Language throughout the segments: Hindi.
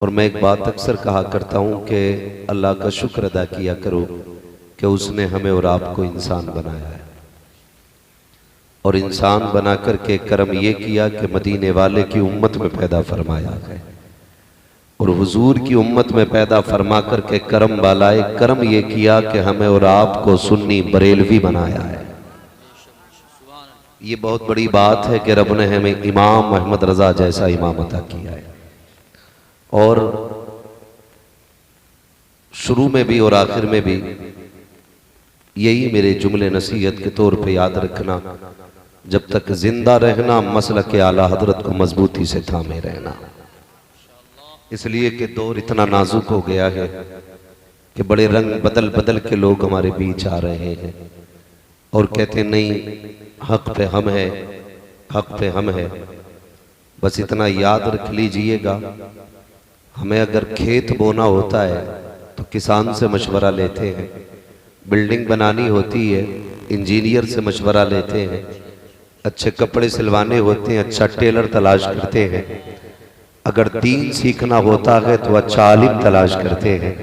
और मैं एक बात अक्सर कहा करता हूँ कि अल्लाह का शुक्र अदा किया करो कि उसने हमें और आपको इंसान बनाया है, और इंसान बना करके करम ये किया कि मदीने वाले की उम्मत में पैदा फरमाया है, और हुजूर की उम्मत में पैदा फरमा करके करम वालाए करम ये किया कि हमें और आपको सुन्नी बरेलवी बनाया है। ये बहुत बड़ी बात है कि रब ने हमें इमाम अहमद रजा जैसा इमाम अता किया है। और शुरू में भी और आखिर में भी यही मेरे जुमले नसीहत के तौर पे याद रखना, जब तक जिंदा रहना मसलक आला हजरत को मजबूती से थामे रहना। इसलिए कि दौर इतना नाजुक हो गया है कि बड़े रंग बदल बदल के लोग हमारे बीच आ रहे हैं और कहते नहीं हक पे हम है, हक पे हम है। बस इतना याद रख लीजिएगा, हमें अगर खेत बोना होता है तो किसान से मशवरा लेते हैं, बिल्डिंग बनानी होती है इंजीनियर से मशवरा लेते हैं, अच्छे कपड़े सिलवाने होते हैं अच्छा टेलर तलाश करते हैं, अगर दीन सीखना होता है तो अच्छा आलिम तलाश करते हैं।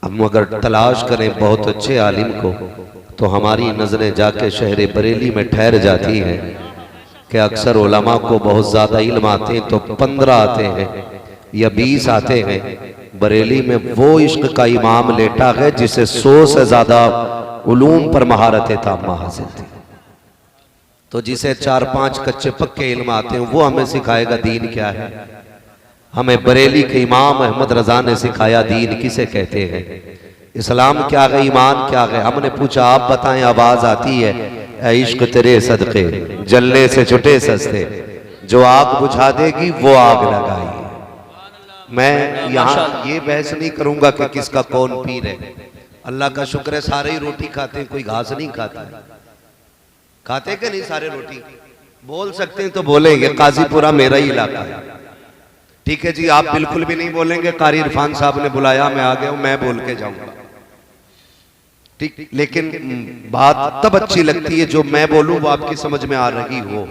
हम अगर तलाश करें बहुत अच्छे आलिम को तो हमारी नजरें जाके शहर बरेली में ठहर जाती हैं कि अक्सर उलमा को बहुत ज्यादा इल्म आते हैं तो 15 आते हैं या 20 आते हैं। बरेली में वो इश्क का इमाम लेटा है जिसे 100 से ज्यादा उलूम पर महारत ताम्मा हासिल थी। तो जिसे 4-5 कच्चे पक्के इल्म आते हैं वो हमें सिखाएगा दीन क्या है। हमें बरेली के इमाम अहमद रजा ने सिखाया दीन किसे कहते हैं, इस्लाम क्या है, ईमान क्या है। हमने पूछा आप बताएं, आवाज आती है ऐ इश्क तेरे सदके जलने से छुटे सस्ते, जो आग बुझा देगी वो आग लगाई। मैं यहाँ ये बहस नहीं करूंगा कि किसका कौन पीर है। अल्लाह का शुक्र है सारे ही रोटी खाते हैं, कोई घास नहीं खाता। खाते कि नहीं सारे रोटी? बोल सकते हैं तो बोलेंगे, काजीपुरा मेरा ही इलाका है। ठीक है जी, आप बिल्कुल भी नहीं बोलेंगे, कारी इरफान साहब ने बुलाया मैं आ गया हूं, मैं बोल के जाऊंगा। ठीक, लेकिन बात तब अच्छी लगती है जो मैं बोलूं वो आपकी समझ में आ रही हो।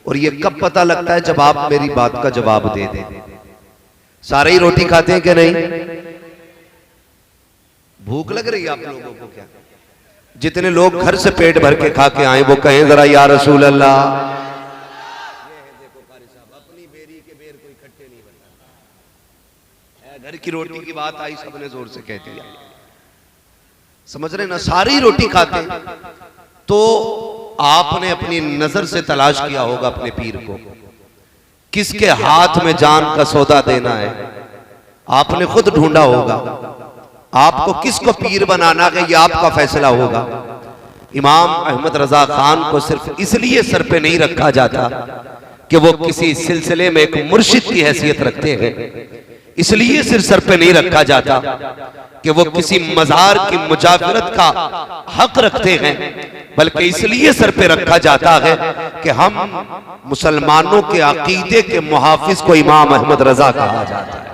और ये कब पता लगता है? जब आप मेरी बात का जवाब दे दें। सारे ही रोटी खाते हैं कि नहीं? भूख लग रही है आप लोगों को क्या? जितने लोग घर से पेट भर के खा के आए वो कहें जरा या रसूल अल्लाह। देखो कारी साहब, अपनी बेरी के बेर कोई खट्टे नहीं बनता। घर की रोटी की बात आई सबने जोर से कह दिया। समझ रहे ना? सारी रोटी खाते तो आपने अपनी नजर से तलाश किया होगा अपने पीर को, किसके हाथ में जान का सौदा देना है आपने खुद ढूंढा होगा। आपको किसको पीर बनाना है यह आपका फैसला होगा। इमाम अहमद रजा खान को सिर्फ इसलिए सर पे नहीं रखा जाता कि वो किसी सिलसिले में एक मुर्शिद की हैसियत रखते हैं, इसलिए सिर्फ सर पे नहीं रखा जाता कि वो किसी मजार की मुजाफरत का हक रखते हैं, बल्कि इसलिए सर पे रखा जाता है कि हम मुसलमानों के अकीदे के मुहाफिज को इमाम अहमद रजा कहा जाता है।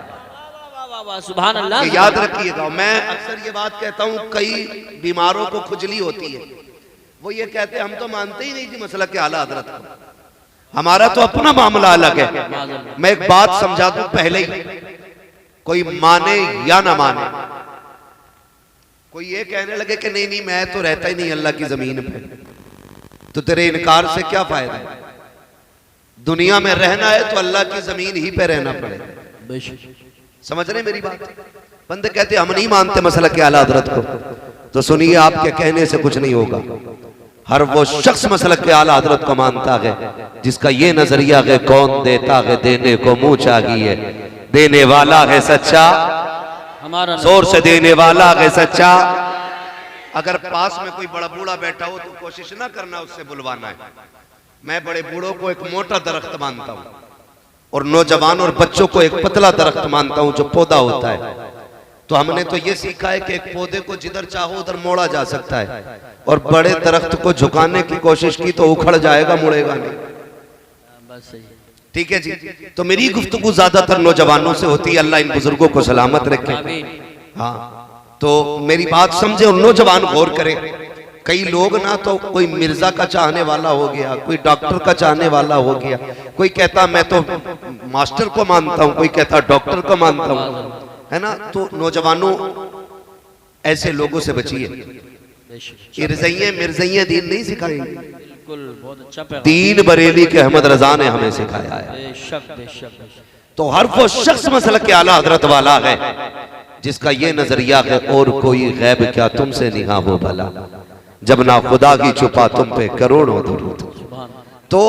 सुभान अल्लाह। याद रखिएगा, मैं अक्सर ये बात कहता हूँ, कई बीमारों को खुजली होती है, वो ये कहते हैं हम तो मानते ही नहीं थी मसला के आला हजरत को, हमारा तो अपना मामला अलग है। मैं एक बात समझा दूं पहले ही, कोई माने या ना माने, कोई ये कहने लगे कि नहीं नहीं मैं तो रहता ही नहीं अल्लाह की जमीन पे, तो तेरे इनकार से क्या फायदा है? दुनिया में रहना है तो अल्लाह की जमीन ही पे रहना पड़ेगा। समझ रहे मेरी बात? बंदे कहते हम नहीं मानते मसला के आला हजरत को, तो सुनिए आपके कहने से कुछ नहीं होगा। हर वो शख्स मसला के आला हजरत को मानता है जिसका ये नजरिया है कौन देता है देने को मुंह चाहिए, देने वाला है सच्चा, हमारा जोर से देने वाला है सच्चा। अगर पास में कोई बड़ा बूढ़ा बैठा हो तो कोशिश ना करना उससे बुलवाना है। मैं बड़े बूढ़ों को एक मोटा दरख्त मानता हूं और नौजवान और बच्चों को एक पतला दरख्त मानता हूं जो पौधा होता है। तो हमने तो ये सीखा है कि एक पौधे को जिधर चाहो उधर मोड़ा जा सकता है, और बड़े दरख्त को झुकाने की कोशिश की तो उखड़ जाएगा, मुड़ेगा नहीं। ठीक है जी, तो मेरी गुफ्तगू ज्यादातर नौजवानों से होती है, अल्लाह इन बुजुर्गों को सलामत रखे। हाँ, तो मेरी बात समझे और नौजवान गौर करें। कई लोग ना तो कोई मिर्जा का चाहने वाला हो गया, कोई डॉक्टर का चाहने वाला हो गया, कोई कहता मैं तो मास्टर को मानता हूं, कोई कहता डॉक्टर को मानता हूं, है ना। तो नौजवानों ऐसे लोगों से बचिए। इरज़इये मिर्ज़इये दीन नहीं सिखाएंगे, बिल्कुल, बहुत अच्छा दीन बरेली के अहमद रजा ने हमें सिखाया है। बेशक बेशक। तो हर वो शख्स मसलक के आला हजरत वाला है जिसका ये नजरिया है और कोई गैब क्या तुमसे निगाह हो भला, जब ना खुदा की छुपा तुम पे करोड़ों दुरूद। तो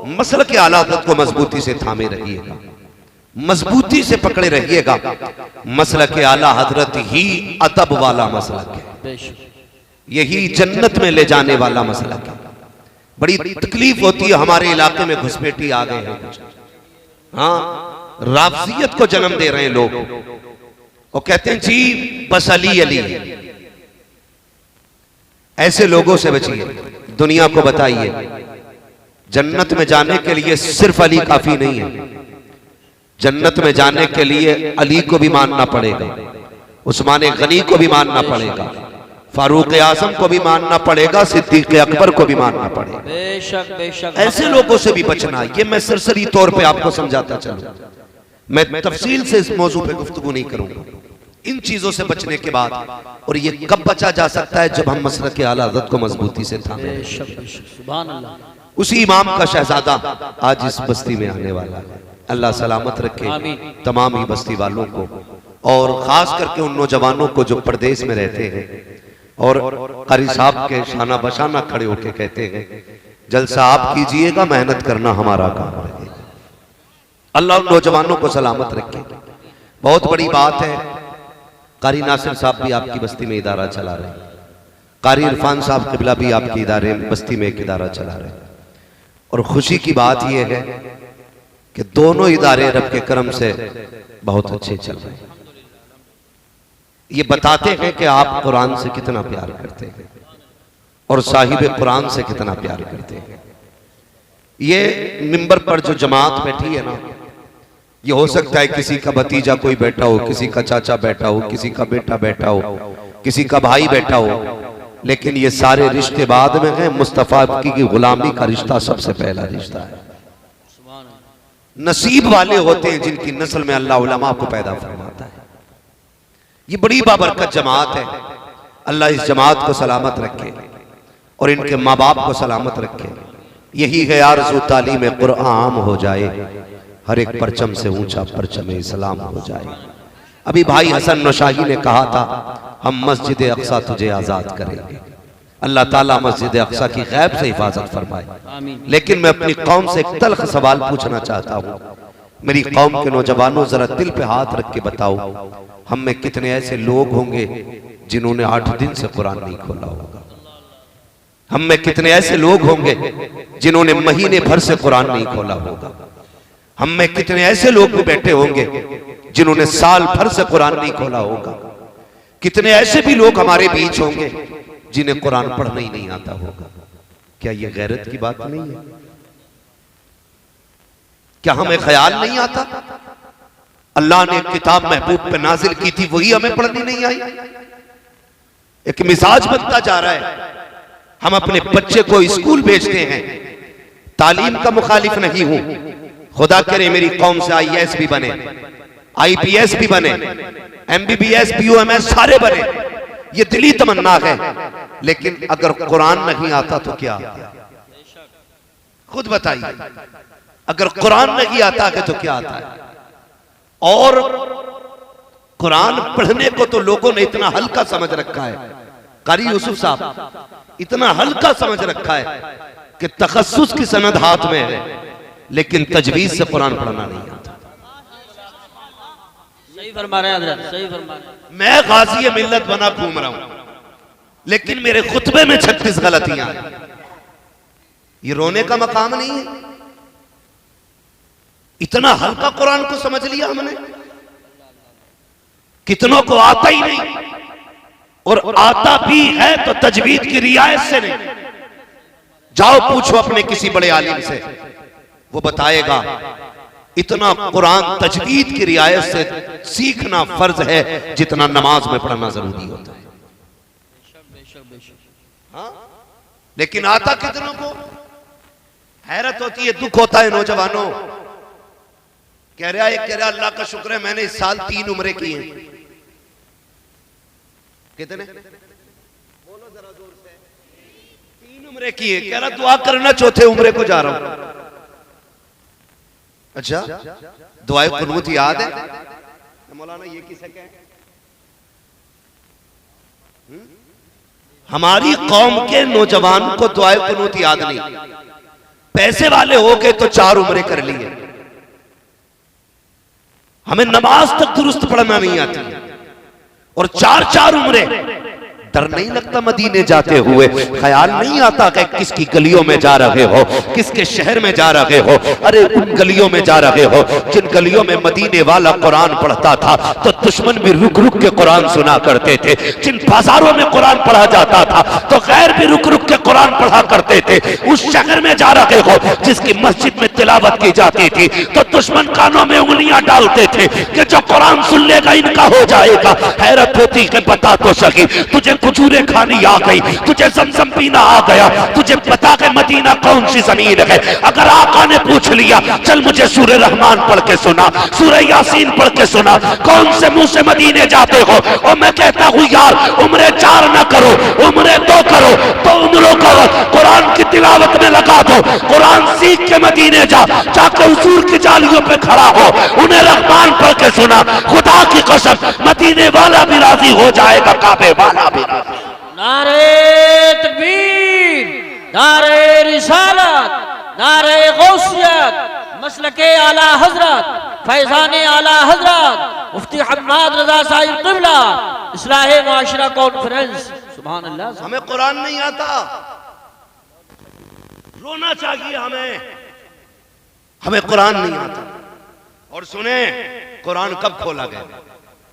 मसल के आला हजरत को मजबूती से थामे रहिएगा, मजबूती से पकड़े रहिएगा। मसल के आला हजरत ही अदब वाला मसलक है, यही जन्नत में ले जाने वाला मसलक है। बड़ी तकलीफ होती है, हमारे इलाके में घुसपैठी आ गए हैं, हाँ राफजियत को जन्म दे रहे हैं लोग, वो कहते हैं जी बस अली अली। ऐसे लोगों से बचिए। दुनिया को बताइए जन्नत में जाने के लिए सिर्फ अली काफी नहीं है, जन्नत में जाने के लिए अली को भी मानना पड़ेगा, उस्मान गनी को भी मानना पड़ेगा, फारूक आजम को भी मानना पड़ेगा, सिद्दीक अकबर को भी मानना पड़ेगा। बेशक बेशक। ऐसे ऐसे लोगों से भी बचना। ये मैं सरसरी तौर पे आपको समझाता चलूं, मैं तफसील से इस मौजू पे गुफ्तगू नहीं करूंगा। इन चीजों से बचने के बाद, और ये कब बचा जा सकता है, जब हम मसलक के आला हज़रत को मजबूती से थामे। सुभान अल्लाह। उसी इमाम का शहजादा आज इस बस्ती में आने वाला है। अल्लाह सलामत रखे तमाम ही बस्ती वालों को, और खास करके उन नौजवानों को जो प्रदेश में रहते हैं और कारी साहब के शाना बशाना खड़े होके कहते हैं जलसा आप कीजिएगा, मेहनत करना हमारा काम रहेगा। अल्लाह उन नौजवानों को सलामत रखे। बहुत बड़ी बात है, कारी नासिर साहब भी आपकी बस्ती में इदारा चला रहे हैं, कारी इरफान साहब किबला भी आपकी इदारे बस्ती में एक इदारा चला रहे हैं। और खुशी की बात यह है कि दोनों इदारे रब के करम से बहुत अच्छे चल रहे हैं। ये बताते हैं कि आप कुरान से कितना प्यार करते हैं और साहिब कुरान से कितना प्यार करते हैं। ये मिंबर पर जो जमात बैठी है ना, ये हो सकता है किसी का भतीजा कोई बैठा हो, किसी का चाचा बैठा हो, किसी का बेटा बैठा हो, किसी का भाई बैठा हो, लेकिन ये सारे रिश्ते बाद में हैं। मुस्तफा की गुलामी का रिश्ता सबसे पहला रिश्ता है। नसीब वाले होते हैं जिनकी नस्ल में अल्लाह उलमा को पैदा फरमाता है। ये बड़ी बाबरकत जमात है। अल्लाह इस जमात को सलामत रखे और इनके माँ बाप को सलामत रखे। यही है आरज़ू तालीम कुरान हो जाए, हर एक परचम से ऊंचा परचम इस्लाम हो जाए। अभी भाई हसन नौशाही ने कहा था हम मस्जिद अक्सा तुझे आजाद करेंगे। अल्लाह ताला मस्जिद अक्सा की गैब से हिफाजत फरमाए। लेकिन मैं अपनी कौम से एक तल्ख सवाल पूछना चाहता हूँ। मेरी कौम के नौजवानों जरा दिल पे हाथ रख के बताओ, हम में कितने ऐसे लोग होंगे जिन्होंने 8 दिन से कुरान नहीं खोला होगा? हम में कितने ऐसे लोग होंगे जिन्होंने महीने भर से कुरान नहीं खोला होगा? हम में कितने ऐसे लोग भी बैठे होंगे जिन्होंने साल भर से कुरान नहीं खोला होगा? कितने ऐसे भी लोग हमारे बीच होंगे जिन्हें कुरान पढ़ना ही नहीं आता होगा। क्या ये गैरत की बात नहीं है? क्या हमें ख्याल नहीं आता अल्लाह ने किताब महबूब पे नाजिल की थी, वही हमें पढ़नी नहीं आई? एक मिजाज बनता जा रहा है। हम अपने बच्चे को स्कूल भेजते हैं, तालीम का मुखालिफ नहीं हूं, खुदा करे मेरी कौम से IAS भी बने, IPS भी बने, MBBS POMS सारे बने, ये दिली तमन्ना है। लेकिन अगर कुरान नहीं आता तो क्या? खुद बताइए, अगर कुरान नहीं आता है तो क्या आता है? और कुरान पढ़ने को तो लोगों ने इतना हल्का समझ रखा है, कारी यूसुफ साहब इतना हल्का समझ रखा है कि तखस्सुस की सनद हाथ में है, लेकिन तजवीज से कुरान पढ़ना नहीं आता। सही फरमा रहे हैं हज़रत, सही फरमा रहे हैं। मैं गाज़ी मिल्लत बना घूम रहा हूं, लेकिन मेरे खुतबे में 36 गलतियां हैं। ये रोने का मकाम नहीं है। इतना हल्का कुरान को समझ लिया हमने। कितनों को आता ही नहीं, और आता भी है तो तजवीद की रियायत से नहीं। जाओ पूछो अपने किसी बड़े आलिम से, वो बताएगा इतना कुरान तजवीद की रियायत से सीखना फर्ज है जितना नमाज में पढ़ना जरूरी होता है। हाँ, लेकिन आता कितनों को? हैरत होती है, दुख होता है नौजवानों। कह रहा अल्लाह का शुक्र है मैंने इस साल 3 उम्रे की हैं। कितने? बोलो जरा जोर से। 3 उम्रे की है। कह रहा दुआ करना चौथे उम्रे को जा रहा हूं। अच्छा, दुआए कुनूत याद है? मौलाना ये किसे कहे? हमारी कौम के नौजवान को दुआए कुनूत याद नहीं। पैसे वाले हो गए तो 4 उम्रे कर लिए। हमें नमाज तक दुरुस्त पढ़ना नहीं आती और 4 उम्रे। डर नहीं लगता मदीने जाते हुए? ख्याल नहीं आता कि किसकी गलियों में जा रहे हो, किसके शहर में जा रहे हो? अरे उन गलियों में जा रहे हो जिन गलियों में मदीने वाला कुरान पढ़ता था तो दुश्मन भी रुक रुक के कुरान सुना करते थे। जिन बाजारों में कुरान पढ़ा जाता था तो गैर भी रुक रुक के कुरान पढ़ा करते थे। उस शहर में जा रहे हो जिसकी मस्जिद में तिलावत की जाती थी तो दुश्मन कानों में उंगलियां डालते थे कि जो कुरान सुन लेगा इनका हो जाएगा। हैरत होती कि बता तो सकी, तुझे खजूरें खानी आ गई, तुझे ज़मज़म पीना आ गया, तुझे पता कि मदीना कौन सी जमीन है। अगर आका ने पूछ लिया चल मुझे सूरह रहमान पढ़ के सुना, सूरह यासीन पढ़ के सुना, कौन से मुंह से मदीने जाते हो? और मैं कहता हूं यार उम्रे 4 ना करो, उम्रे 2 करो तो उम्रों को कुरान की तिलावत में लगा दो। कुरान सीख के मदीने जाके हुजूर की जालियों पे खड़ा हो, उन्हें रहमान पढ़ के सुना। खुदा की कसम मदीने वाला भी राजी हो जाएगा, काबे वाला भी राजी। नारे तकबीर, नारे रिसालत, नारे गौसियत, मसलके आला हजरत, फैजाने आला हजरत, मुफ्ती हम्माद रजा साहिब क़िबला, इस्लाहे माशरा कॉन्फ्रेंस। सुभान अल्लाह। हमें कुरान नहीं आता, रोना चाहिए हमें कुरान नहीं आता। और सुने, कुरान कब खोला गया?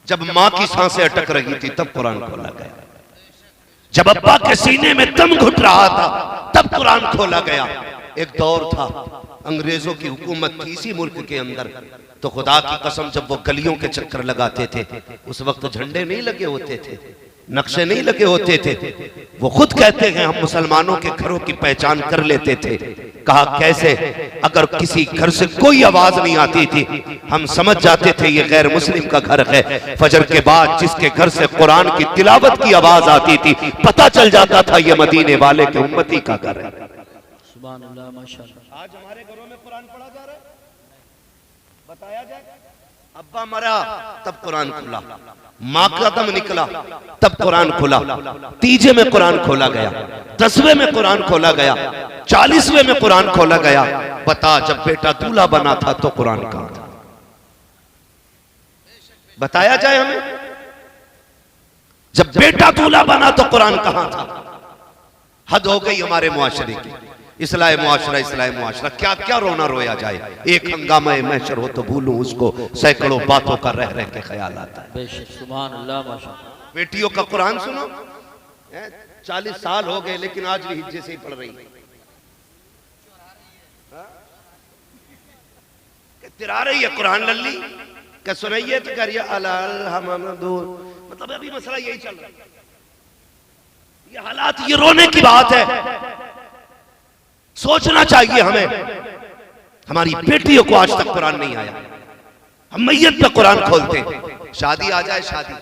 जब मां की सांसें अटक रही थी तब कुरान खोला गया। जब अब्बा के सीने में दम घुट रहा था तब कुरान खोला गया। एक दौर था अंग्रेजों की हुकूमत थी इसी मुल्क के अंदर, तो खुदा की कसम जब वो गलियों के चक्कर लगाते थे उस वक्त झंडे नहीं लगे होते थे, नक्शे नहीं लगे होते थे। वो खुद कहते हैं हम मुसलमानों के घरों की पहचान कर लेते थे। कहा कैसे? अगर किसी घर से कोई आवाज नहीं आती थी हम समझ जाते थे ये गैर मुस्लिम का घर है। फजर के बाद जिसके घर से कुरान की तिलावत की आवाज आती थी पता चल जाता था ये मदीने वाले के उम्मती का घर है। सुभान अल्लाह, माशाअल्लाह। आज हमारे घरों में कुरान पढ़ा जा रहा है, बताया जाए। अब्बा मरा तब कुरान खुला, माँ का दम निकला तब कुरान खुला, 3 में कुरान खोला गया, 10वें में कुरान खोला गया, 40वें में कुरान खोला गया। बता जब बेटा दूल्हा बना था तो कुरान कहां था? बताया जाए हमें। जब बेटा दूल्हा बना तो कुरान कहां था? हद हो गई हमारे मुआशरे की। इस्लाह मुआशरा क्या क्या रोना रोया जाए। एक हंगामा महशर हो तो भूलूं उसको, सैकड़ों बातों का रह के ख्याल आता है। सुभान अल्लाह, माशाअल्लाह। बेटियों का कुरान सुनो, 40 साल हो गए लेकिन आज भी हिज्जे से ही पढ़ रही है। तिरा रही है कुरान लल्ली क्या सुनाइए तो करिए मतलब अभी मसला यही चल रहा है। ये हालात, ये रोने की बात है। सोचना चाहिए हमें, हमारी बेटियों को आज तक कुरान नहीं आया। हम मैयत पे कुरान खोलते, शादी आ जाए शादी,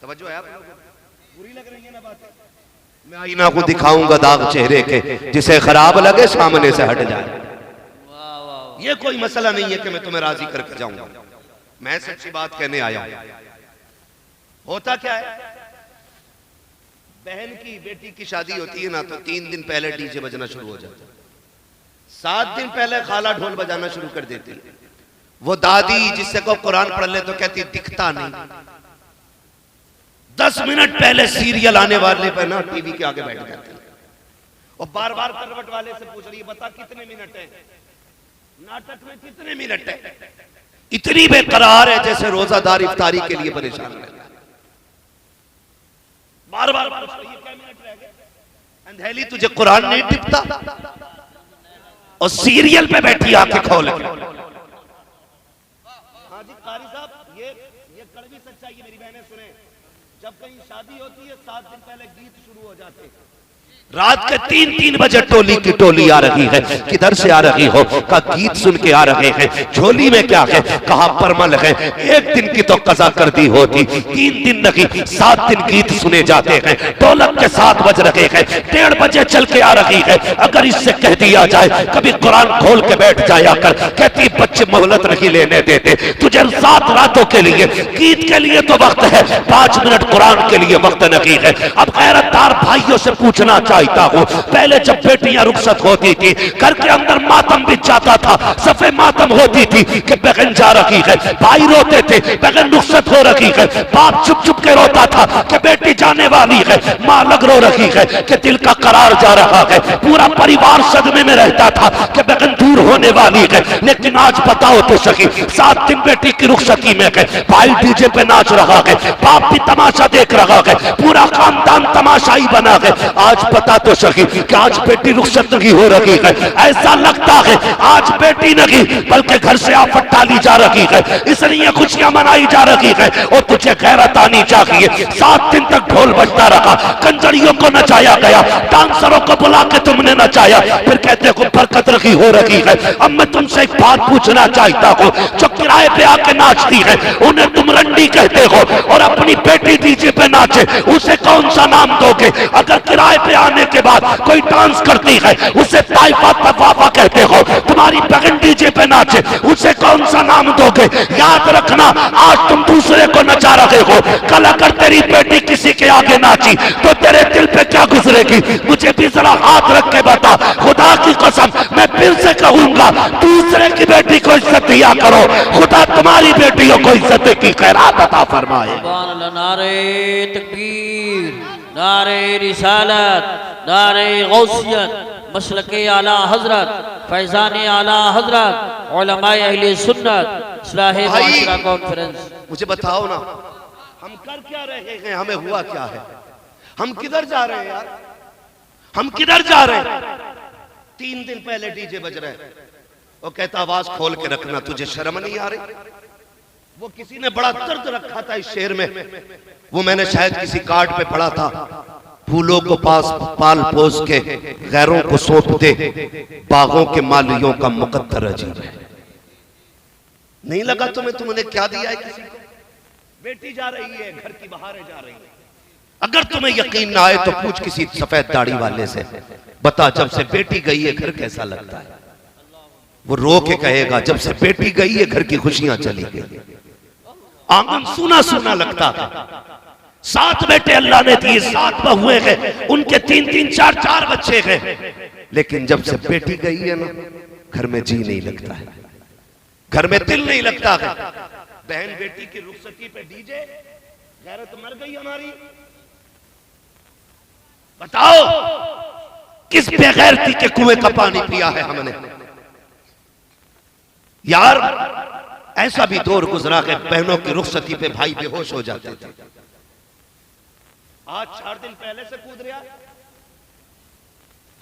तवज्जो है आप लोगों को? बुरी लग रही है ना बातें? मैं आईना को दिखाऊंगा दाग चेहरे के, जिसे खराब लगे सामने से हट जाए। ये कोई मसला नहीं है कि मैं तुम्हें राजी करके जाऊंगा, मैं सच्ची बात कहने आया हूं। होता क्या है, बहन की बेटी की शादी होती है ना तो 3 दिन पहले डीजे बजना शुरू हो जाता है। 7 दिन पहले खाला ढोल बजाना शुरू कर देती है। वो दादी जिससे को कुरान पढ़ ले तो कहती दिखता नहीं। 10 मिनट पहले सीरियल आने वाले पे ना टीवी के आगे बैठ जाती है और बार बार करवट वाले से पूछ रही है बता कितने मिनट है, नाटक में कितने मिनट है। इतनी बेकरार है जैसे रोजादार इफ्तारी के लिए परेशान रहता है। बार बार पूछ रही है क्या मिनट रह गए। अंधेली तुझे कुरान नहीं टिपता और सीरियल पे बैठी आंखें खोल के। हाँ जी कारी साहब, ये कड़वी सच्चाई है मेरी बहनें सुने। जब कहीं शादी होती है 7 दिन पहले गीत शुरू हो जाते हैं। रात के 3-3 बजे टोली की टोली आ रही है। किधर से आ रही हो? कहा गीत सुन के आ रहे हैं। झोली में क्या है? कहा परमल है। एक दिन की तो कज़ा कर दी होती, 3 दिन नहीं 7 दिन गीत सुने जाते हैं। ढोलक के 7 बज रहे हैं, 1:30 बजे चल के आ रही है। अगर इससे कह दिया जाए कभी कुरान खोल के बैठ जाया कर, कहती बच्चे मोहलत नहीं लेने देते तुझे 7 रातों के लिए। गीत के लिए तो वक्त है, 5 मिनट कुरान के लिए वक्त नहीं है। अब गैरतदार भाइयों से पूछना चाहिए हूं, पहले जब बेटियां रुखसत होती थी घर के अंदर मातम भी जाता था, सफे मातम होती थी कि बहन जा रही है, भाई रोते थे बहन रुखसत हो रही है, बाप चुप चुप के रोता था कि बेटी जाने वाली है, मां लग रो रही है कि दिल का करार जा रहा है, पूरा परिवार सदमे में रहता था कि बहन दूर होने वाली है। लेकिन आज बताओ तो सही, 7 दिन बेटी की रुखसती में है, भाई डीजे पे नाच रहा है, बाप भी तमाशा देख रहा है, पूरा खानदान तमाशाई बना है। आज पता तो सही कि आज बेटी रुखसत नहीं हो रही है, ऐसा लगता है आज बेटी नहीं बल्कि घर से आफत डाली जा रही है, इसलिए खुशियां मनाई जा रही है। और तुझे गैरत आनी चाहिए। 7 दिन तक ढोल बजता रहा, कंजरियों को नचाया गया, डांसरों को बुला के तुमने नचाया, फिर कहते हो बरकत रखी हो रही है। अब मैं तुमसे एक बात पूछना चाहता हूँ, जो किराए पे आके नाचती है उन्हें तुम रंडी कहते हो, और अपनी बेटी डीजे पे नाचे उसे कौन सा नाम दोगे? अगर किराए पे आने के बाद कोई डांस करती है उसे ताइफा तवाफा कहते हो, तुम्हारी बहन डीजे पे नाचे उसे कौन सा नाम दोगे? याद रखना, आज तुम दूसरे को नचा रहे हो, कल अगर तेरी बेटी किसी के आगे नाची तो तेरे दिल पे क्या गुजरेगी? मुझे भी जरा हाथ रख के बता, खुदा की कसम मैं फिर से कहूंगा, दूसरे की बेटी को इज्जत दिया करो, खुदा तुम्हारी बेटियों को इज्जत की खैरात अता फरमाए। नारे तकबीर, नारे रिसालत, नारे गौसियत, मसलके आला हजरत, फैजान आला हजरत, उलमाए अहले सुन्नत, इस्लाह माशरा कॉन्फ्रेंस। मुझे बताओ ना, हम कर क्या रहे हैं? हमें हुआ क्या है? हम किधर जा रहे हैं यार? हम किधर जा रहे हैं? 3 दिन पहले डीजे बज रहे हैं, वो कहता आवाज खोल के रखना, तुझे शर्म नहीं आ रही? वो किसी ने बड़ा दर्द रखा था इस शेर में, वो मैंने शायद किसी कार्ड पे पढ़ा था, फूलों को पास पाल पोस के गैरों को सौंप दे, बागों के मालियों का मुकद्दर अजीब है। नहीं लगा तुम्हें तुमने क्या दिया है किसी को? बेटी जा रही है, घर की बहारें जा रही है। अगर तुम्हें यकीन ना आए तो पूछ किसी सफेद दाढ़ी वाले से, बता जब से बेटी गई है घर कैसा लगता है? वो रो के कहेगा जब से बेटी गई है घर की खुशियां चली गई, आंगन सूना सूना लगता था। 7 बेटे अल्लाह ने दिए, 7 बहुएं हैं, उनके 3-3 4-4 बच्चे हैं, लेकिन जब से बेटी गई है ना घर में जी नहीं लगता है, घर में दिल नहीं लगता है। बहन बेटी की रुखसती पे डीजे, गैरत मर गई हमारी। बताओ किस बेगैरती के कुएं का पानी पिया है हमने? यार ऐसा भी दौर गुजरा है बहनों की रुखसती पे भाई बेहोश हो जाते थे। आज 4 दिन पहले से कूद रहा।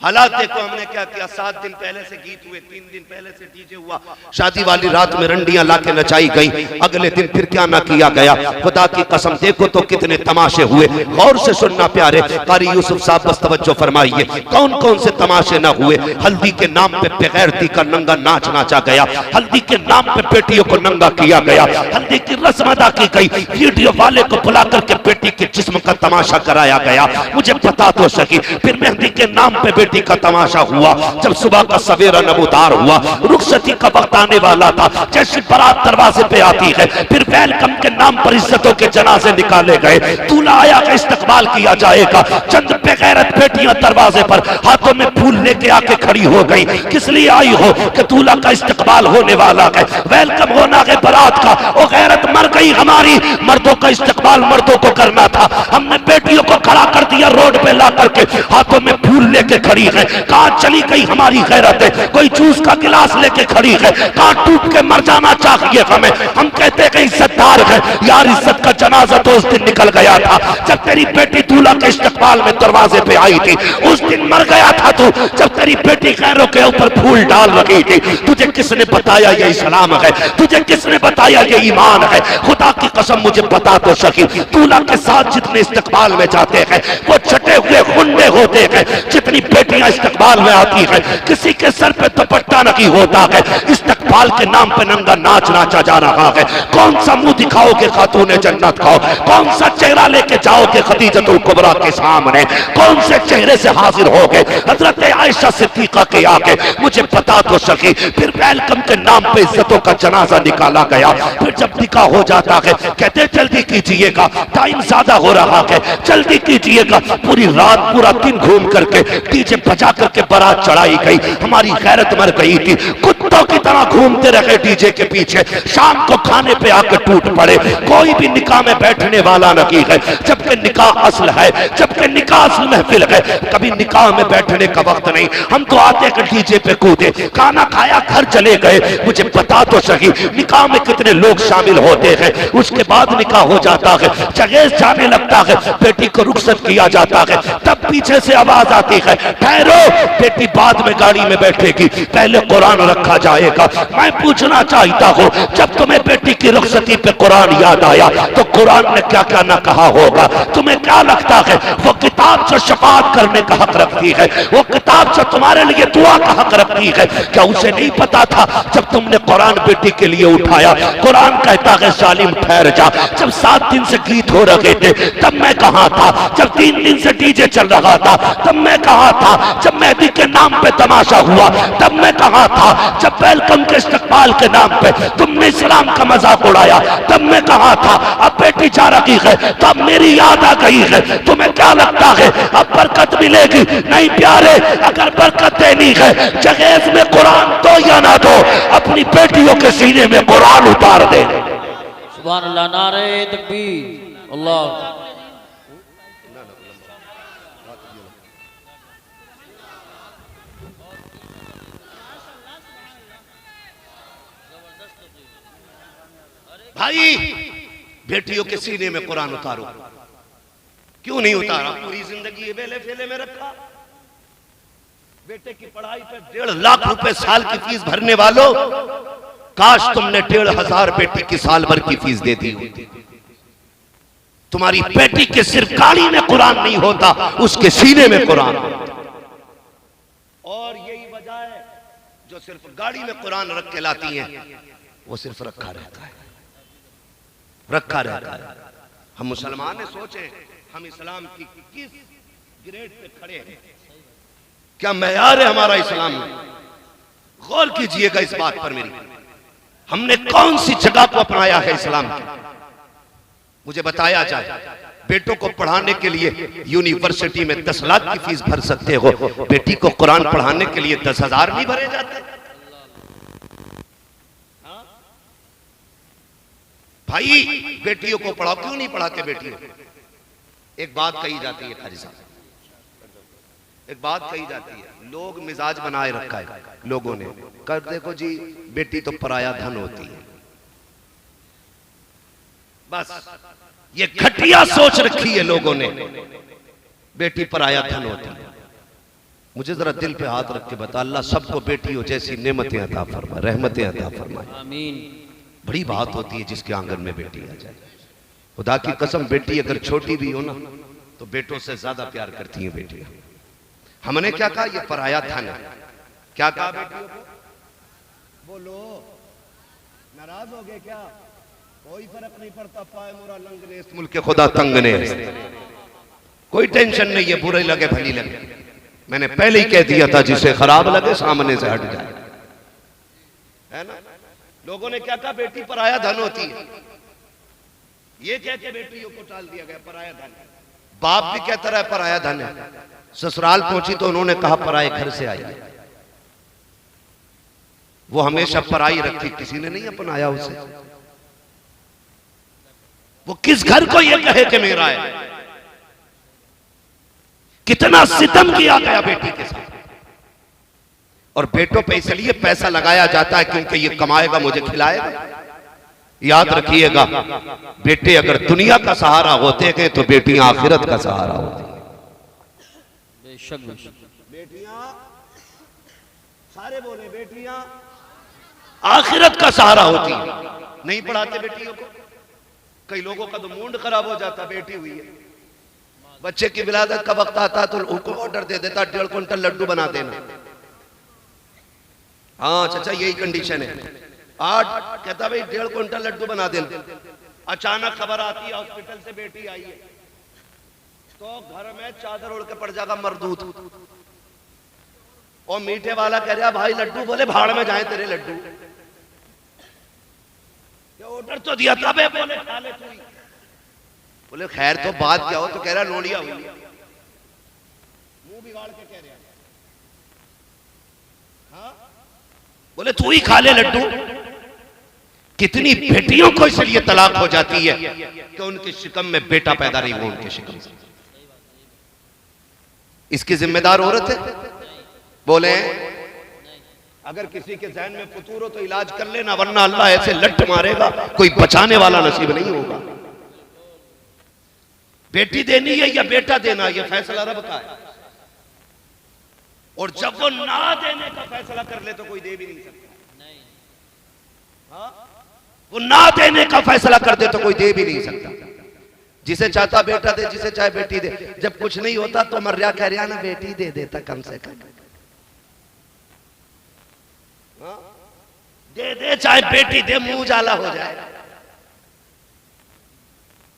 हालात देखो हमने क्या किया। 7 दिन पहले से गीत हुए, 3 दिन पहले से डीजे हुआ, शादी वाली रात में रंडियां लाके नचाई गई, अगले दिन फिर क्या ना किया गया। खुदा की कसम देखो तो कितने तमाशे हुए। गौर से सुनना प्यारे, कारी यूसुफ साहब बस तवज्जो फरमाइए, कौन कौन से तमाशे ना हुए। हल्दी के नाम पे बेगैरती का नंगा नाच नाचा गया, हल्दी के नाम पे बेटियों को नंगा किया गया, हल्दी की रस्म अदा की गई, वीडियो वाले को बुला करके बेटी के जिस्म का तमाशा कराया गया। मुझे पता तो सकी। फिर मेहंदी के नाम पे का तमाशा हुआ। जब सुबह का सवेरा नमूदार हुआ, रुखसती का वक्त आने वाला था, जैसे बारात दरवाजे पे आती है, फिर वेलकम के नाम पर इज्जतों के जनाजे निकाले गए, दूल्हा आया का इस्तकबाल किया जाएगा। चंद बेगैरत बेटियां दरवाजे पर हाथों में फूल लेके आके खड़ी हो गई। किस लिए आई हो? कि दूल्हा का इस्तकबाल होने वाला है, वेलकम होना है बारात का। वो गैरत मर गई हमारी। मर्दों का इस्तकबाल मर्दों को करना था, हमने बेटियों को खड़ा कर दिया रोड पे ला करके, हाथों में फूल लेके खड़ी है। कहां चली गई हमारी गैरत है? कोई जूस का गिलास लेके खड़ी है, कहां टूट के मर जाना चाहिए हमें। हम कहते हैं इज्जतदार है यार, इज्जत का जनाजा तो उस दिन निकल गया था जब तेरी बेटी दूल्हा के इस्तकबाल में दरवाजे पे आई थी। उस दिन मर गया था तू जब तेरी बेटी खैरों के ऊपर फूल डाल रही थी। तुझे किसने बताया ये इस्लाम है? तुझे किसने बताया ये ईमान है? खुदा की कसम मुझे बता तो सकी, दूल्हा के साथ जितने इस्तकबाल में जाते हैं वो छटे हुए खुंडे होते हैं। जितनी बेटियां इस्तकबाल में आती है किसी के सर पे दुपट्टा नहीं होता है। इस्तकबाल के नाम पे नंगा नाच नाचा जा रहा है। कौन सा मुंह दिखाओगे खातूने जन्नत खाओ? कौन सा चेहरा लेके जाओगे खदीजतुल कुबरा के सामने? कौन से चेहरे से हाजिर होगे हजरत आयशा सिद्दीका के आगे? मुझे बता तो सकी। फिर वेलकम के नाम पे इज्जतों का जनाजा निकाला गया। फिर जब निकाह हो जाता है कहते जल्दी कीजिएगा, टाइम ज्यादा हो रहा है, जल्दी कीजिएगा। पूरी रात पूरा दिन घूम करके डीजे बजा करके बारात चढ़ाई गई। हमारी गैरत मर गई थी, कुत्तों की तरह घूमते रहे डीजे के पीछे। शाम को खाने पे आकर टूट पड़े। कोई भी निकाह में बैठने वाला नहीं है, जबकि निकाह असल है, जबकि निकाह असल महफिल है। कभी निकाह में बैठने का वक्त नहीं। हम तो आते हैं डीजे पे कूदे, खाना खाया घर चले गए। मुझे बता तो सही निकाह में कितने लोग शामिल होते हैं? उसके बाद निकाह हो जाता है, जगह जाने लगता है, बेटी को रुखसत किया जाता है, तब पीछे से आवाज आती है ठहरो, बेटी बाद में गाड़ी में बैठेगी, पहले कुरान रखा जाएगा। मैं पूछना चाहता हूँ जब तुम्हें बेटी की रुखसती पे कुरान याद आया तो कुरान ने क्या क्या ना कहा होगा? तुम्हें क्या लगता है वो किताब जो शफाअत करने का हक रखती है, वो किताब जो तुम्हारे लिए दुआ का हक रखती है, क्या उसे नहीं पता था जब तुमने कुरान बेटी के लिए उठाया? कुरान कहता है सालिम ठहर जा। जब 7 दिन से गीत हो रहे थे तब मैं कहां था? जब 3 दिन से डीजे चल रहा था तब मैं कहां था? जब मेहदी के नाम पे तमाशा हुआ तब मैं कहां था? जब वेलकम के इस्तकबाल के नाम पे तुमने इस्लाम का मजाक उड़ाया तब मैं कहां था? अब बेटी जा रही है तो अब मेरी याद आ गई है। तुम्हें क्या लगता है अब बरकत मिलेगी? नहीं प्यारे, अगर बरकत देनी है जहेज में कुरान दो या ना दो, अपनी बेटियों के सीने में कुरान उतार दे। सुभान अल्लाह, नारे तकबीर, अल्लाह। भाई बेटियों के सीने में कुरान उतारो। क्यों नहीं उतारा? पूरी जिंदगी वेले फेले में रखा। बेटे की पढ़ाई पे 1.5 लाख रुपए साल की फीस भरने वालों, काश तुमने 1,500 बेटी की साल भर की फीस दे दी होती। तुम्हारी बेटी के सिर्फ गाड़ी में कुरान नहीं होता, उसके सीने में कुरान होता। और यही वजह है जो सिर्फ गाड़ी में कुरान रख के लाती हैं वो सिर्फ रखा रहता है, रखा रहता है। हम मुसलमान ने सोचे हम इस्लाम की किस ग्रेड पे खड़े हैं, क्या मैयार है हमारा इस्लाम में? गौर कीजिएगा इस बात पर मेरी। हमने कौन सी जगह को अपनाया है इस्लाम की? मुझे बताया जाए। बेटों को पढ़ाने के लिए यूनिवर्सिटी में 10 लाख की फीस भर सकते हो, बेटी को कुरान पढ़ाने के लिए 10,000 नहीं भरे जाते? भाई बेटियों को पढ़ाओ, क्यों नहीं पढ़ाते बेटियों? एक बात कही जाती है खाजी साहब, एक बात कही जाती है, लोग मिजाज बनाए रखा है लोगों ने, कर देखो जी बेटी तो पराया धन होती है। बस ये घटिया सोच रखी है लोगों ने, बेटी पराया धन होती है। मुझे जरा दिल पे हाथ रख के बता, अल्लाह सबको बेटियों जैसी नेमतें अता फरमाए, रहमतें अता फरमाए। आमीन। बड़ी बात होती है जिसके आंगन में बेटी आ जाए। खुदा की कसम, बेटी अगर छोटी भी हो ना तो बेटों से ज्यादा प्यार करती हैं बेटियां। हमने क्या कहा? ये पराया धन है। क्या कहा बेटियों को? बोलो, नाराज हो गए क्या? कोई फर्क नहीं पड़ता, पाए मोरा लंग ने इस मुल्क के खुदा तंग ने, कोई टेंशन नहीं है, बुरे लगे भली लगे। मैंने पहले ही कह दिया था जिसे खराब लगे सामने से हट जाए, है ना? लोगों ने क्या कहा? बेटी पराया धन होती है। ये कह के बेटियों को टाल दिया गया पराया धन। बाप भी कहता रहा पराया धन है। ससुराल पहुंची तो उन्होंने कहा पराए घर से आई है। वो हमेशा पराई रखी, किसी ने नहीं अपनाया उसे। वो किस घर को ये कहे कि मेरा है? कितना सितम किया गया बेटी के साथ। और बेटों पे इसलिए पैसा लगाया जाता है क्योंकि ये कमाएगा मुझे खिलाएगा। याद रखिएगा, बेटे अगर दुनिया का सहारा होते हैं तो बेटियां आखिरत का सहारा होती हैं। बेशक बेशक। बेटियां, सारे बोले, बेटियां आखिरत का सहारा होती है। नहीं पढ़ाते बेटियों को, कई लोगों का तो मूड खराब हो जाता, बेटी हुई है, बच्चे की विलादत का वक्त आता तो उनको ऑर्डर दे देता 1.5 क्विंटल लड्डू बना देना। हाँ चाचा यही कंडीशन है, आज कहता भाई 1.5 क्विंटल लड्डू बना देना। अचानक खबर आती है हॉस्पिटल से बेटी आई है, तो घर में चादर उड़ के पड़ जाएगा मरदूत। और मीठे वाला कह रहा भाई लड्डू, बोले भाड़ में जाए तेरे लड्डू, ऑर्डर तो दिया था बे, बोले खा ले तू। बोले खैर तो बात क्या हो, तो कह रहा लोड़िया हुई, मुंह बिगाड़ के कह रहा, हाँ बोले तू ही खा ले लड्डू। कितनी बेटियों को इसलिए तलाक हो जाती है कि उनके शिकम में बेटा पैदा नहीं हुआ, उनके शिकम से। इसकी जिम्मेदार औरत है। बोले अगर किसी के जहन में फतूर हो तो इलाज कर लेना, वरना अल्लाह ऐसे लट मारेगा कोई बचाने वाला नसीब नहीं होगा। बेटी देनी है या बेटा देना, यह फैसला रब का है। और जब वो ना देने का फैसला कर ले तो कोई दे भी नहीं सकता। हाँ? वो ना देने का फैसला कर दे तो कोई दे भी नहीं सकता। जिसे चाहता बेटा दे, जिसे चाहे बेटी दे। जब कुछ नहीं होता तो मर्या कह रहा ना बेटी दे देता कम से कम। दे दे चाहे बेटी दे, मुंह जाला हो जाए।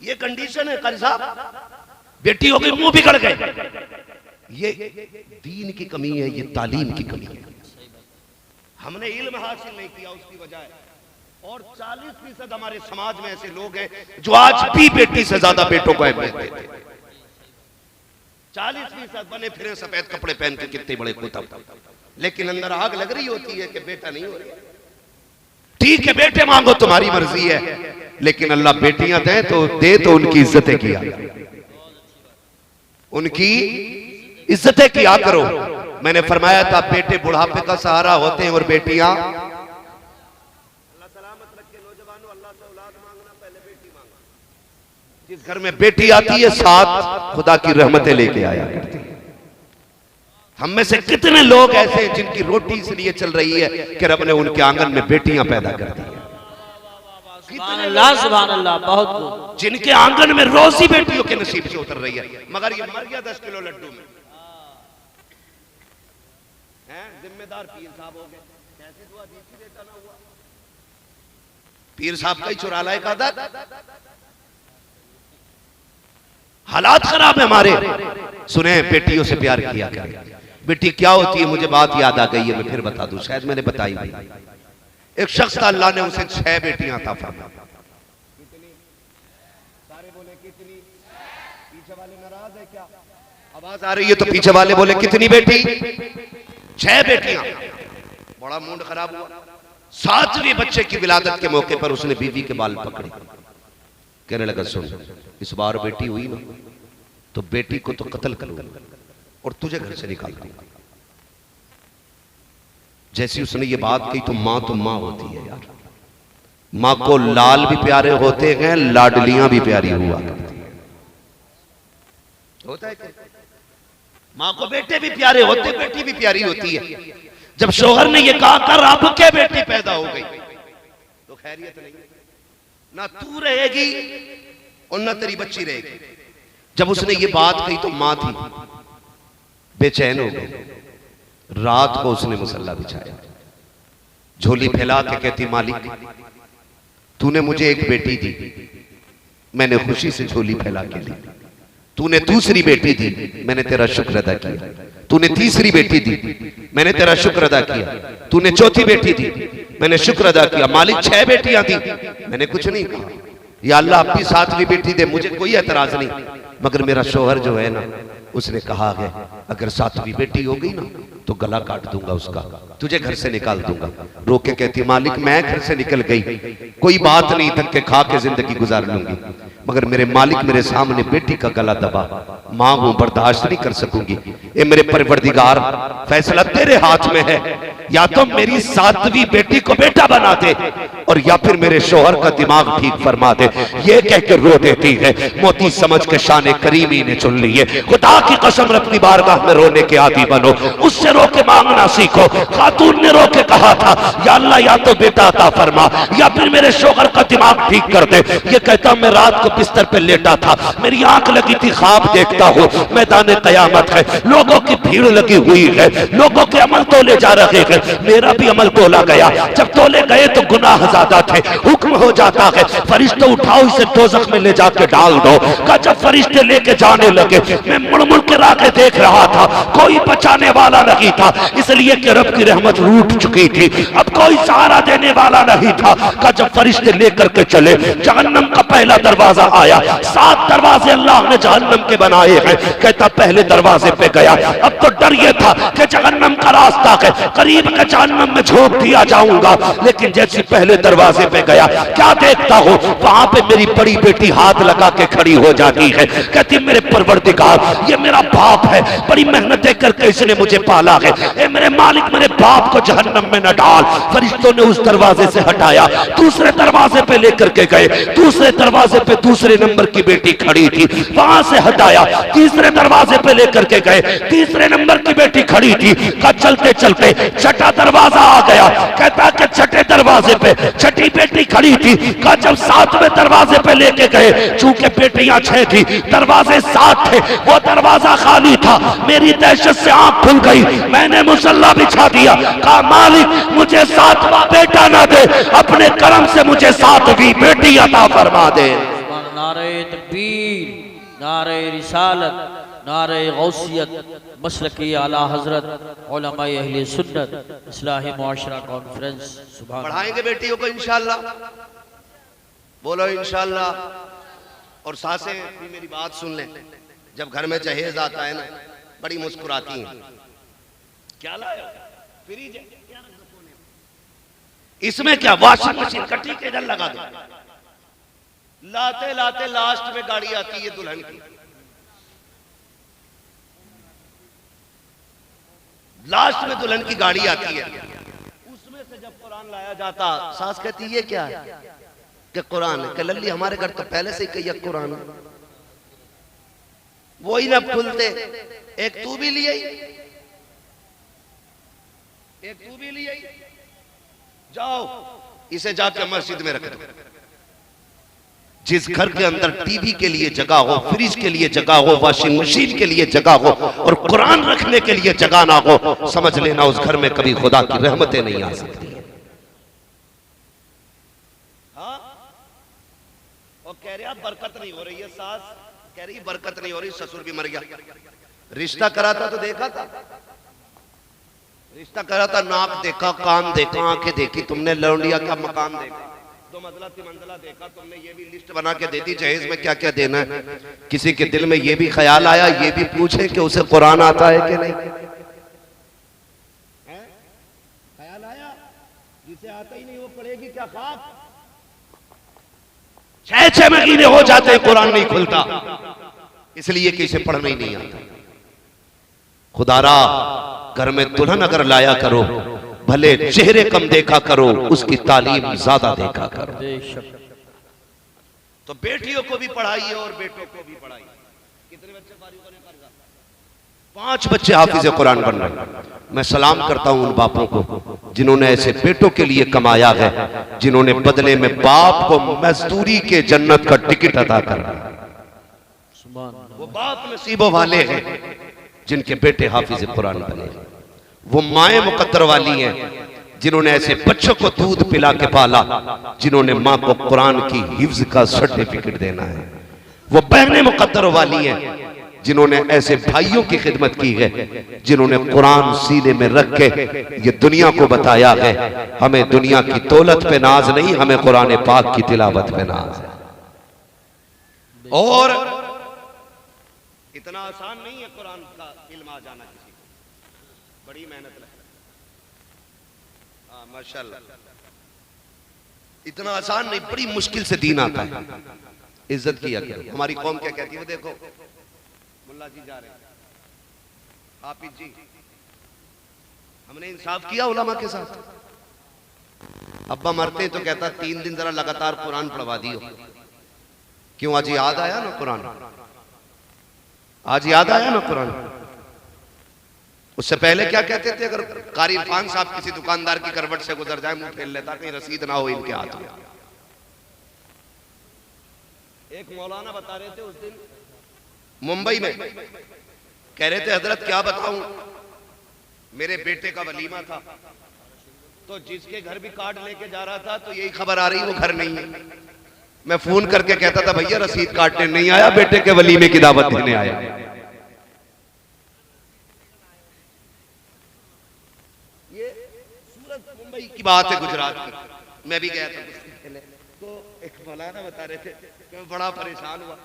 ये कंडीशन है कारी साहब। बेटी हो गई मुंह बिगड़ गए, ये दीन की कमी है, ये तालीम की कमी है। हमने इल्म हासिल नहीं किया उसकी वजह है। और 40% हमारे समाज में ऐसे लोग हैं जो आज भी बेटी से ज्यादा बेटों को अहमियत देते हैं। 40% बने फिरे सफेद कपड़े पहन के, कितने बड़े कुतब, लेकिन अंदर आग लग रही होती है कि बेटा नहीं हो रहा। ठीक है बेटे मांगो, तुम्हारी मर्जी है, लेकिन अल्लाह बेटियां दे तो उनकी इज्जतें किया, उनकी इज्जतें किया करो। मैंने फरमाया था बेटे बुढ़ापे का सहारा होते हैं और बेटियां, अल्लाह सलामत रखे नौजवानों, अल्लाह से औलाद मांगना, पहले बेटी मांगना। जिस घर में बेटी आती है साथ खुदा की रहमतें लेके आया करती है। हम में से कितने लोग ऐसे हैं जिनकी रोटी इसलिए चल रही है कि रब ने उनके आंगन में बेटियां पैदा कर दी है। सुभान अल्लाह, सुभान अल्लाह, बहुत जिनके आंगन में रोजी बेटियों के नसीब से उतर रही है, मगर ये मर गया 10 किलो लड्डू में। जिम्मेदार पीर साहब हो गए, कैसे दुआ दी थी बेटा ना हुआ। पीर साहब का ही चुरा लाए का आदत। हालात खराब है हमारे। सुने बेटियों से प्यार किया करें। बेटी क्या होती है, मुझे बात याद आ गई है, मैं फिर बता दूं, शायद मैंने बताई भी। एक शख्स था, अल्लाह ने उसे 6 बेटियां अता फरमाई। कितनी? सारे बोले कितनी? पीछे वाले नाराज है क्या? आवाज आ रही है तो पीछे वाले बोले कितनी बेटी? 6 बेटियां। बड़ा मूड खराब हुआ। 7वें बच्चे की विलादत के मौके पर उसने बीवी के बाल पकड़े, कहने लगा सुन, इस बार बेटी हुई ना तो बेटी को तो कत्ल करूंगा और तुझे घर से निकाल दूंगा। जैसी उसने ये बात कही तो माँ होती है यार। माँ को लाल भी प्यारे होते हैं, लाडलियां भी प्यारी हुआ करती है। होता है क्या? माँ को बेटे भी प्यारे होते, बेटी भी प्यारी होती है। जब शोहर ने ये कहा कर अब के बेटी पैदा हो गई तो खैरियत नहीं, ना तू रहेगी और ना तेरी बच्ची रहेगी। जब उसने ये बात कही तो मां थी बेचैन हो गई। रात को उसने मुसल्ला बिछाया, झोली फैला के कहती मालिक तूने मुझे एक बेटी दी, मैंने खुशी से झोली फैला के ली। तूने दूसरी बेटी दी, मैंने तेरा शुक्र अदा किया। तूने तीसरी बेटी दी, मैंने तेरा शुक्र अदा किया। तूने चौथी बेटी दी, मैंने शुक्र अदा किया। मालिक 6 बेटियां दी, मैंने कुछ नहीं कहा। या अल्लाह अपनी 7वीं बेटी दे, मुझे कोई एतराज नहीं, मगर मेरा शोहर जो है ना उसने कहा है अगर 7वीं बेटी हो गई ना तो गला काट दूंगा उसका, तुझे घर से निकाल दूंगा। रो के कहती मालिक मैं घर से निकल गई, कोई बात नहीं, धक्के खा के जिंदगी गुजार लूंगी, मगर मेरे मालिक मेरे सामने बेटी का गला दबा, मां हूं बर्दाश्त नहीं कर सकूंगी। ए मेरे परवरदिगार फैसला तेरे हाथ में है, या तो मेरी 7वीं बेटी को बेटा बना दे और या फिर मेरे शोहर का दिमाग ठीक फरमा दे। ये कह के रो देती है। मोती समझ के शान करीमी ने चुन ली है। खुदा की कसम अपनी बारगाह में रोने के आदी बनो, उससे रो के मांगना सीखो। खातून ने रो के कहा था, या अल्लाह या तो बेटा अता फरमा या फिर मेरे शोहर का दिमाग ठीक कर दे। ये कहता मैं रात को बिस्तर पे लेटा था, मेरी आंख लगी थी, ख्वाब देखता हूँ मैदान कयामत है, लोगों की भीड़ लगी हुई है, लोगों के अमल तोले जा रहे हैं, मेरा भी अमल तोला गया। जब तोले गए तो गुनाह ज्यादा थे, हुक्म हो जाता है फरिश्ते उठाओ इसे दोज़ख में ले जाके डाल दो। का जब फरिश्ते लेके जाने लगे, मैं मुड़ मुड़ के राके देख रहा था, कोई बचाने वाला नहीं था, इसलिए कि रब की रहमत रूठ चुकी थी, अब कोई सहारा देने वाला नहीं था। का जब फरिश्ते लेकर के चले, जहन्नम का पहला दरवाजा आया। 7 दरवाजे अल्लाह ने जहन्नम के बनाए हैं। कहता पहले दरवाजे पे गया, अब तो डर ये था कि जहन्नम का रास्ता है, करीब के जहन्नम में झोंक दिया जाऊंगा। लेकिन जैसे पहले दरवाजे पे गया, क्या देखता हूं, वहां पे मेरी बड़ी बेटी हाथ लगा के खड़ी हो जाती है। कहती मेरे परवरदिगार, ये मेरा बाप है, बड़ी मेहनतें करके इसने मुझे पाला है, ए मेरे मालिक मेरे बाप को जहन्नम में न डाल। फरिश्तों ने उस दरवाजे से हटाया, दूसरे दरवाजे पे लेकर के गए, दूसरे दरवाजे पे दूसरे नंबर की बेटी खड़ी थी, वहां से हटाया, तीसरे दरवाजे पे लेकर के गए, तीसरे नंबर की बेटी खड़ी थी। का चलते चलते छठा दरवाजा आ गया। कहता कि छठे दरवाजे पे छठी बेटी खड़ी थी। का जब 7वें दरवाजे पे लेके गए, चूंकि बेटियां 6 थी, दरवाजे 7 थे, वो दरवाजा खाली था। मेरी दहशत से आंख खुल गई, मैंने मुसल्ला बिछा दिया। कहा मालिक मुझे 7वां बेटा ना दे, अपने करम से मुझे 7वीं बेटी अता फरमा दे। नारे तकबीर, नारे रिसालत, नारे गौसियत, मसलकी आला हजरत, उलमा अहले सुन्नत, इस्लाही मुआशरा कॉन्फ्रेंस। सुभान पढ़ाएंगे बेटियों को इंशाअल्लाह, बोलो इंशाअल्लाह। और सासें भी मेरी बात सुन लें, जब घर में जहेज आता है ना, बड़ी मुस्कुराती हैं। क्या लाया? फ्रिज है, इसमें क्या वॉशिंग मशीन का, ठीक है इधर लगा दो। लाते लाते लास्ट में गाड़ी आती है दुल्हन की, लास्ट में दुल्हन की गाड़ी आती है, उसमें से जब कुरान लाया जाता, सास कहती है क्या है कि कुरान है। कि लल्ली हमारे घर तो पहले से ही कही कुरान है। वो ही ना खुलते, एक तू भी लिए, एक तू भी लिए, जाओ इसे जाके मस्जिद में रख दो। जिस घर के अंदर टीवी के लिए जगह हो, फ्रिज के लिए जगह हो, वॉशिंग मशीन के लिए जगह हो और कुरान रखने के लिए जगह ना हो, समझ लेना उस घर में कभी खुदा की रहमतें नहीं आ सकती। हाँ? और कह रहे बरकत नहीं हो रही है, सास कह रही बरकत नहीं हो रही, ससुर भी मर गया। रिश्ता करा था तो देखा था, रिश्ता करा था, नाक देखा, कान देखा, आंखें देखी, तुमने लौंडिया का मकान देखा, 2 मंजिला 3 मंजिला देखा, तुमने ये भी लिस्ट बना के दे दी जहेज में क्या क्या देना है। किसी के दिल में ये भी ख्याल आया, ये भी पूछे कि उसे कुरान आता है कि नहीं। ख्याल आया? जिसे आता ही नहीं वो पढ़ेगी क्या खाक? 6 महीने हो जाते हैं कुरान नहीं खुलता, इसलिए कि इसे पढ़ना ही नहीं आता। खुदारा घर में दुल्हन अगर लाया करो, भले चेहरे कम देखा करो, उसकी तालीम ज्यादा देखा करो। तो बेटियों को भी पढ़ाइए और बेटों को भी पढ़ाइए। कितने बच्चे फारिग होने का? 5 बच्चे हाफिज कुरान बन रहे। मैं सलाम करता हूं उन बापों को जिन्होंने ऐसे बेटों के लिए कमाया है, जिन्होंने बदले में बाप को मजदूरी के जन्नत का टिकट अता कर। वो बाप नसीबों वाले हैं जिनके बेटे हाफिज कुरान बने। वो माएं मुकद्दर वाली हैं जिन्होंने ऐसे बच्चों को दूध पिला के पाला, जिन्होंने मां को कुरान की हिफ्ज का सर्टिफिकेट देना है। वो बहनें मुकद्दर वाली हैं जिन्होंने ऐसे भाइयों की खिदमत की है, जिन्होंने कुरान सीने में रख के ये दुनिया को बताया है हमें दुनिया की दौलत पे नाज नहीं, हमें कुरान पाक की तिलावत पे नाज है। और इतना आसान नहीं है कुरान का इल्म आ जाना, किसी को बड़ी मेहनत लगती है। माशाल्लाह, इतना आसान नहीं, बड़ी मुश्किल से दीन आता है। इज्जत किया करो। हमारी कौम क्या कहती है, देखो मुल्ला जी जा रहे हैं, हाफिज जी हमने इंसाफ किया उलमा के साथ। अब्बा मरते तो कहता 3 दिन जरा लगातार कुरान पढ़वा दियो। क्यों? आज याद आया ना कुरान, आज याद आया ना कुरान। उससे पहले क्या कहते थे? अगर कारी इरफान साहब किसी दुकानदार की करवट से गुजर जाए मुंह फेर लेता, कहीं रसीद ना हो इनके हाथ में। एक मौलाना बता रहे थे उस दिन मुंबई में, कह रहे थे हजरत क्या बताऊं, मेरे बेटे का वलीमा था तो जिसके घर भी कार्ड लेके जा रहा था तो यही खबर आ रही वो घर नहीं है। मैं फोन करके कहता था भैया रसीद काटने नहीं आया, बेटे के वलीमे की दावत देने आया। ये सूरत मुंबई की बात है, गुजरात की। मैं भी गया था कुछ दिन पहले, तो एक मौलाना बता रहे थे मैं बड़ा परेशान हुआ।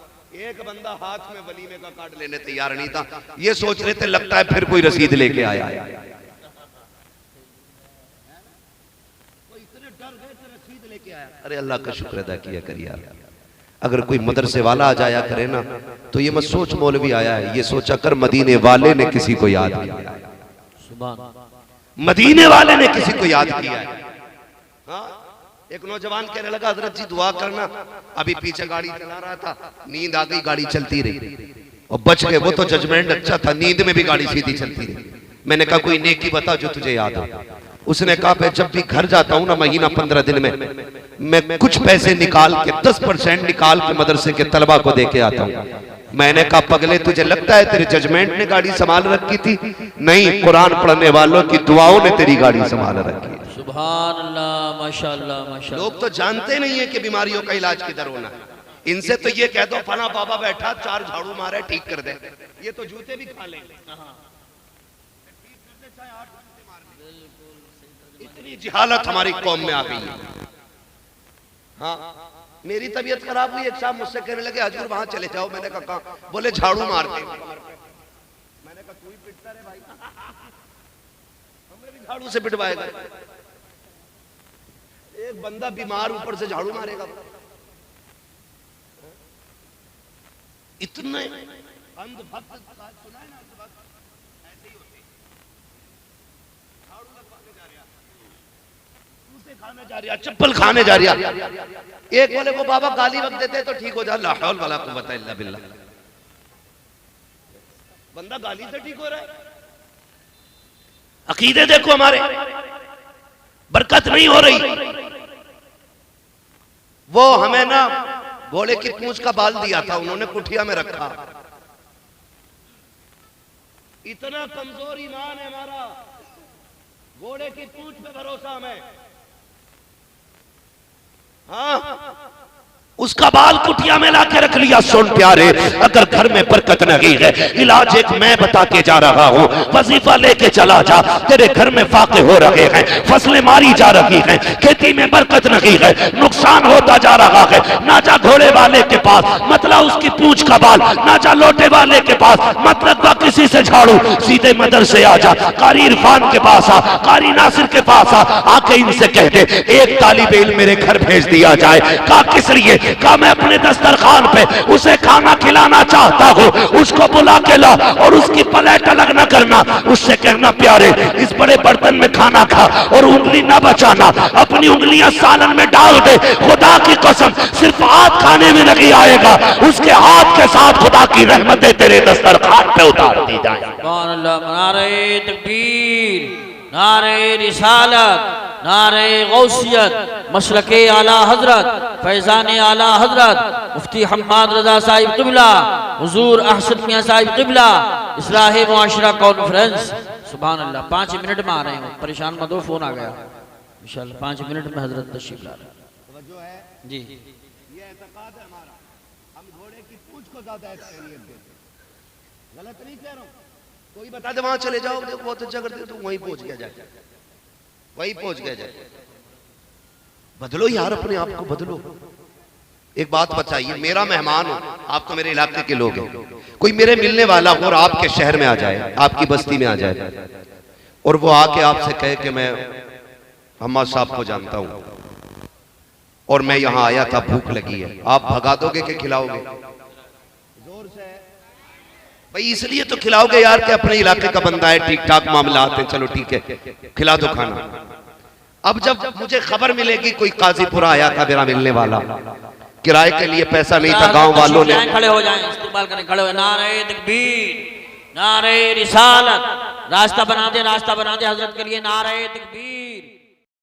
एक बंदा हाथ में वलीमे का कार्ड लेने तैयार नहीं था। ये सोच रहे थे लगता है फिर कोई रसीद लेके आया। अरे अल्लाह का शुक्र अदा किया करिए। अगर कोई मदरसे वाला आ जाया करे ना तो ये मत सोच मौलवी आया है, ये सोचा कर मदीने वाले ने किसी को याद किया है, मदीने वाले ने किसी को याद किया है। हाँ, एक नौजवान कहने लगा हजरत जी दुआ करना, अभी पीछे गाड़ी चला रहा था, नींद आ गई, गाड़ी चलती रही और बच गए। वो तो जजमेंट अच्छा था, नींद में भी गाड़ी सीधी चलती रही। मैंने कहा कोई नेकी बता जो तुझे याद हो। उसने कहा मैं जब भी घर जाता हूं ना महीना 15 दिन में मैं कुछ पैसे निकाल के 10% निकाल के मदरसे के तलबा को दे के आता हूं। मैंने कहा पगले तुझे लगता है तेरे जजमेंट ने गाड़ी संभाल रखी थी? नहीं, कुरान पढ़ने वालों की दुआओं ने तेरी गाड़ी संभाल रखी है। सुभान अल्लाह, माशाअल्लाह माशाअल्लाह। लोग तो जानते नहीं है कि बीमारियों का इलाज किधर होना। इनसे तो ये कह दो फला बाबा बैठा 4 झाड़ू मारे ठीक कर दे, ये तो जूते भी खा लेंगे। इतनी जिहालत हमारी कौम में आ गई है। हाँ, मेरी तबीयत खराब हुई, एक साहब मुझसे कहने लगे हजूर वहां चले जाओ। मैंने कहा कहां? बोले झाड़ू मारते। मैंने कहा तू ही पिटता रे भाई, हमें भी झाड़ू से पिटवाएगा। एक बंदा बीमार ऊपर से झाड़ू मारेगा। इतने अंधभक्त सुना है ना, ऐसे ही होते, झाड़ू लगवाने जा रहा, जूते खाने जा रहा, चप्पल खाने जा रहा। एक बोले को बाबा गाली वक्त देते तो ठीक हो जा, ला हौल वला कुव्वत इल्ला बिल्लाह। बंदा गाली से ठीक हो रहा है। अकीदे देखो हमारे, बरकत नहीं हो रही। वो हमें ना घोड़े की पूंछ का बाल दिया था, उन्होंने कुठिया में रखा। इतना कमजोर ईमान है हमारा, घोड़े की पूंछ पे भरोसा हमें। हाँ, उसका बाल कुटिया में लाके रख लिया। सुन प्यारे, अगर घर में बरकत नहीं है, इलाज एक मैं बता के जा रहा हूँ, वजीफा लेके चला जा। तेरे घर में फाके हो रहे हैं, फसलें मारी जा रही हैं, खेती में बरकत नहीं है, नुकसान होता जा रहा है। ना जा घोड़े वाले के पास, मतलब उसकी पूंछ का बाल, ना जा लोटे वाले के पास, मतलब किसी से झाड़ू, सीधे मदरसे आ जा। कारी इरफान के पास आ, कारी नासिर के पास आ, आके इनसे कह दे एक तालिब इल्म मेरे घर भेज दिया जाए। कहा किस लिए? कहा मैं अपने दस्तरखान पे उसे खाना खिलाना चाहता हूँ, उसको बुला के ला और उसकी प्लेट अलग न करना। उससे कहना प्यारे इस बड़े बर्तन में खाना खा और उंगली न बचाना, अपनी उंगलियां सालन में डाल दे। खुदा की कसम सिर्फ हाथ खाने में नहीं आएगा, उसके हाथ के साथ खुदा की रहमतें तेरे दस्तरखान पे उतार दी जाए। सुभान अल्लाह। नारे तकबीर, नारे रिसालत, नारे गौसियत, मसलके आला हजरत, फैजान आला हजरत, मुफ्ती हम्माद रजा साहिब क़िबला, हुजूर अहसन मियां साहिब क़िबला, इस्लाह मुआशरा कॉन्फ्रेंस। सुभान अल्लाह। 5 मिनट में आ रहे हैं, परेशान मत हो, फोन आ गया इंशाल्लाह। 5 मिनट में हजरत तशरीफ ला रहे हैं जी। ये एतकाद है हमारा, हम घोड़े की पूंछ को ज्यादा अहमियत देते हैं। गलत नहीं कह रहा हूं, कोई बता दे वहां चले जाओ, बहुत अच्छा करते तो वहीं पहुंच गया जाए, वहीं पहुंच गया जाए। बदलो यार, अपने आप को बदलो। एक बात बताइए, मेरा मेहमान हो, आप तो मेरे इलाके के लोग हैं, कोई मेरे मिलने वाला हो और आपके शहर में आ जाए, आपकी बस्ती में आ जाए और वो आके आपसे कहे कि मैं हम्माद साहब को जानता हूं और मैं यहां आया था, भूख लगी है, आप भगा दोगे कि खिलाओगे? जोर से भाई इसलिए तो खिलाओगे यार कि अपने इलाके का बंदा है, ठीक ठाक मामला आते हैं, चलो ठीक है खिला दो खाना। अब जब मुझे खबर मिलेगी कोई काजीपुरा आया था मेरा मिलने वाला, किराए के लिए पैसा नहीं था, गांव वालों ने खड़े हो जाएं, इस्तेमाल करें, खड़े हो, नारे तकबीर, नारे रिसालत, रास्ता बना दे हजरत के लिए, नारे तकबीर।